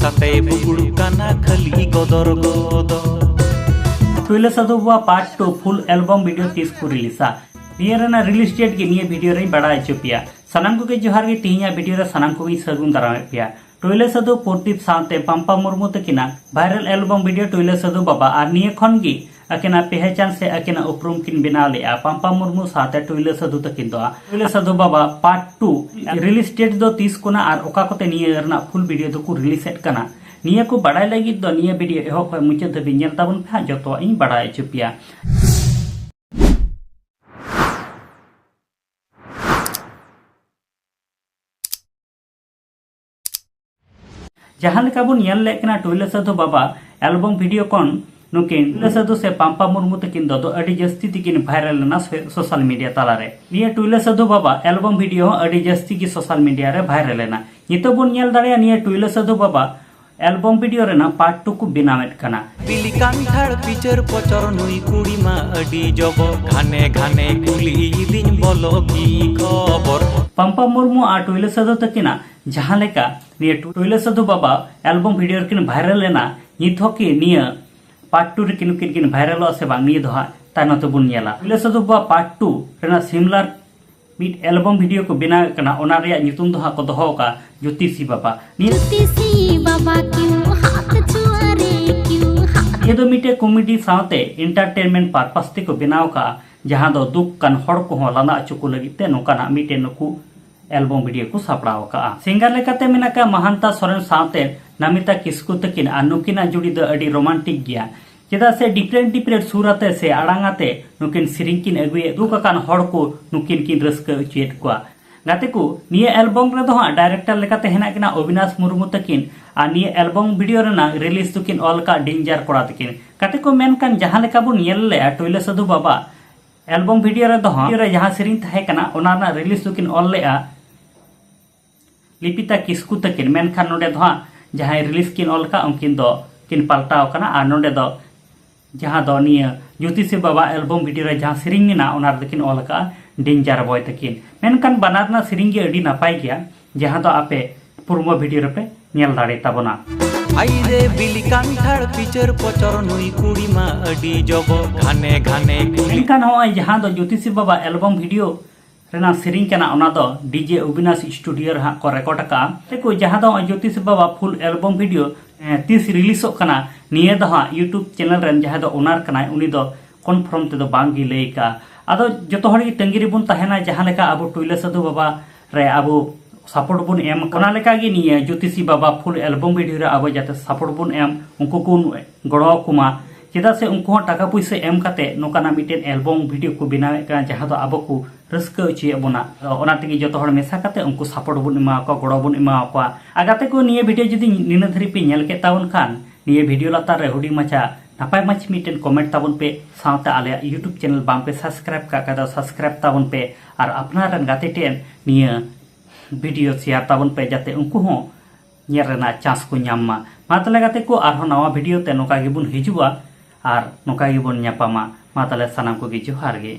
साथे बुगुड़ू काना खाली गदर गदर। टुइला Sadhu Baba part 2 full album video तीस को रिलीजा निया रेना रिलीज डेट के निया वीडियो रे बड़ा चुपिया सनाम को के जोहार के तिहिया वीडियो रे सनाम को सगुन दाराम पिया। टुइला साधु प्रदीप साथे पंपा Murmu तकिना viral album video टुइला Sadhu बाबा और निया खन गी अकेना पहचान से अकेना उपरूम किन बना लिया पंपा मुर्मू साथे टुइला साधु तकिन दो टुइला Sadhu Baba part 2 release date दो 30 कोना और ओका कोते निया रेना फुल वीडियो दो को रिलीज सेट कना निया को बड़ाई लगी दो निया वीडियो एहो मुझे धबी नेल ताबन फा जतो इन बड़ाई चुपिया। जहां लेका बन नेल लेकना टुइला साधु बाबा एल्बम वीडियो कौन नुकिन टुइला साधु से पंपा मुर्मू तकिन दो अडी जस्ती तकिन वायरल ना सोशल मीडिया तालारे निया टुइला साधु बाबा एल्बम वीडियो अडी जस्ती की सोशल मीडिया रे वायरल ना नितो बन नेल दाड़े निया टुइला साधु बाबा एल्बम वीडियो रेना पार्ट 2 को बनावेट कना बिली कांठाड़ पिचर पचर नुई कुड़ी मा अडी जब घाने घाने कुली दिन बोलो की खबर। पंपा मुर्मू आ टुइला साधु तकिना जहां लेका निया टुइला साधु बाबा एल्बम वीडियो किन वायरल लेना नित होकी निया पार्ट 2 रे किन वायरल से बांग निया दोहा तानो तो बुन नेला टुइला साधु बाबा पार्ट 2 रेना सिमिलर मिड एल्बम वीडियो को बना कना ओना रे नितुम दोहा को दोहो का ज्योतिषी बाबा क्यों हाथ छुआरे क्यों हाथ ये दो मिटे कॉमेडी साथे एंटरटेनमेंट पर्पस ते को बनाव का जहां दो दुख कान हड़ को लाना अचुको लगिते नोकाना मिटे नुकु एल्बम वीडियो को सापड़ाव का सिंगर लेकाते मेना का महानता सोरेन साथे नमिता किस्कु तकिन आ नुकिना जुड़ी दो अडी रोमांटिक गया चेदा से डिफरेंट सुराते से आड़ांगाते नुकिन सिरिंग किन अगुए दुख कान हड़ को नुकिन किन रस्का उचित को गाते को निया एल्बम रे दो डायरेक्टर लेकाते हेना किना अविनाश मुर्मू तकिन आ निया एल्बम वीडियो रेना रिलीज तकिन ऑल का डेंजर कोड़ा तकिन गाते को मेन कान जहां लेका बो नेल ले टुइला साधु बाबा एल्बम वीडियो रे दो जहां सिरिंग थाहे कना ओना ना रिलीज तकिन ऑल ले लिपिता किस्कु तकिन मेन खान नोडे दो जहां रिलीज किन ऑल का उनकिन दो किन पलटाव कना आ नोडे दो जहां दो निया ज्योतिषी बाबा एल्बम वीडियो रे जहां सिरिंग ना ओना तकिन ऑल का डेंजर बॉय तकिन मेनकान बनारना सिरिंग अडी नापाय गया जहां दो आपे पुरमो वीडियो रे पे नेल दाड़े ताबना आइरे बिली कांठाड़ पिचर पचर नुई कुड़ी मा अडी जब घाने घाने कुली कान हो जहां दो ज्योतिषी बाबा एल्बम वीडियो रेना सिरिंग केना ओना दो डीजे अविनाश स्टूडियो रे को रिकॉर्ड का देखो जहां दो ज्योतिषी बाबा फुल एल्बम वीडियो 30 रिलीज कना निये दो यूट्यूब चैनल रेन जहां दो ओनर कना उनी दो कन्फर्म ते दो बांग गी लई का आदो जतो हड़ी तंगिरी बुन तहना जहां लेका अब टुइला साधु बाबा रे अब सपोर्ट बुन एम कोना लेका गी निये ज्योतिषी बाबा फुल एल्बम वीडियो रे अब जाते सपोर्ट बुन एम उनको कुन गड़ो कुमा चेदा से उनको टाका पैसा एम काते नोकाना मिटेन एल्बम वीडियो को बनावे का जहां दो अब को रस्का उचिए बना ओना तगी जतो हड़ मेसा काते उनको सपोर्ट बुन एमा को गड़ो बुन एमा को आगाते को निये वीडियो जदी निना धरी पे नेल के तावन खान निये वीडियो लातार रे हुडी मचा नापाय माच मिटेन कमेंट ताबन पे साथे आले यूट्यूब चैनल बांग पे सब्सक्राइब का सब्सक्राइब ताबन पे और अपना रन गाते टेन निया वीडियो शेयर ताबन पे जाते उनको हो नेर रेना चांस को न्यामा मातले गाते को आरो नवा वीडियो ते नोका गिबुन हिजुआ और नोका गिबुन न्यापामा मातले सनाम को गी जोहार गे।